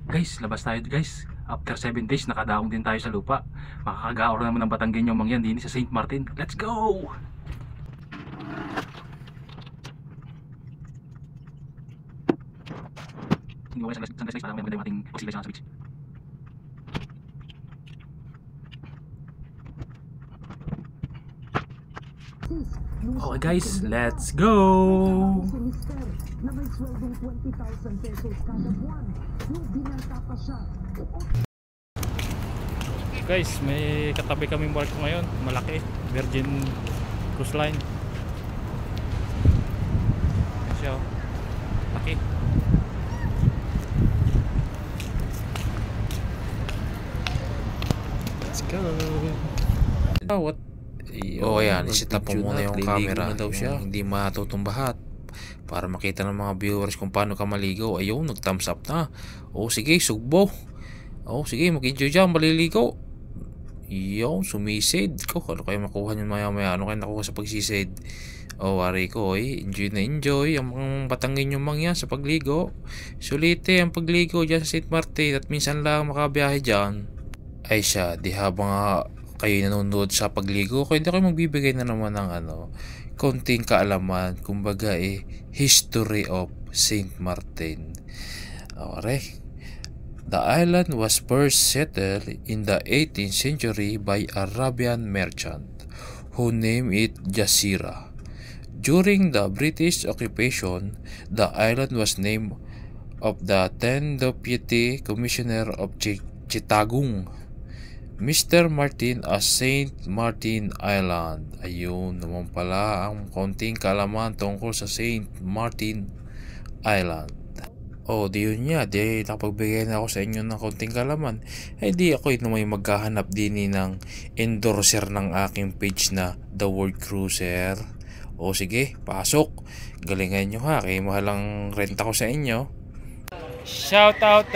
Guys, labas tayo guys. After 7 days, nakadaong din tayo sa lupa. Makakagaor naman ng Batanggenyo mangyan din sa St. Martin. Let's go! Hindi ko kayo sandali para maganda yung ating posibilidad sa beach. Okay guys, let's go! Guys, may katabi kaming barko ngayon, malaki, Virgin Cruise Line. Ayan siya, laki. Let's go. What? Oh, ayan, isita po muna yung camera, yung hindi matutumbahat para makita ng mga viewers kung paano ka maligo. Ayun, nag thumbs up na. Oh, sige, sugbo. Oh, sige, mag-enjoy dyan, maliligo. Yo, sumisid ko. Ano kayo makuha nyo maya-maya? Ano kayo nakuha sa pagsisid? Oh, wari ko, enjoy na enjoy ang mga Batanggenyo mangyan sa pagligo. Sulite ang pagligo dyan sa St. Martin at minsan lang makabiyahe dyan. Ay siya, di habang kayo nanonood sa pagligo ko, hindi kayo magbibigay na naman ng konting kaalaman, kumbaga history of St. Martin. Okay. The island was first settled in the 18th century by Arabian merchant who named it Jazeera. During the British occupation, the island was named of the 10th Deputy Commissioner of Chittagong, Mr. Martin as St. Martin Island. Ayun naman pala ang konting kaalaman tungkol sa St. Martin Island. Oh, di yun nga, di nakapagbigay na ako sa inyo ng konting kalaman. Di ako na may maghahanap din ng endorser ng aking page na The World Cruiser. O sige, pasok. Galingan nyo ha, kaya mahalang renta ko sa inyo. Shout out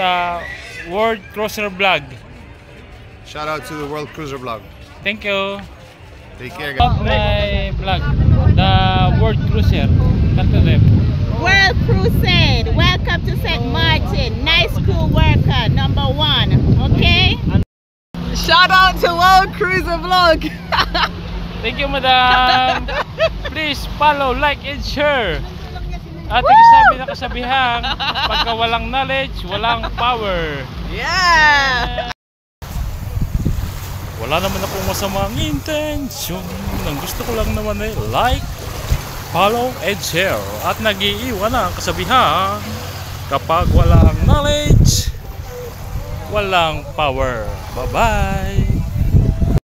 World Cruiser Vlog. Shout out to the World Cruiser Vlog. Thank you. Take care, guys. My vlog, the World Cruiser. Cut to them. World Crusade, welcome to St. Martin. Nice cool worker, number 1, okay? Shout out to World Cruiser Vlog. Thank you, madam. Please follow, like, and share. At sabi na kasabihan, pagka walang knowledge, walang power. Yeah! Wala naman akong masamang intensyon. Ang gusto ko lang naman like, follow, and share. At nag-iiwan na ang kasabihan, kapag walang knowledge, walang power. Bye-bye!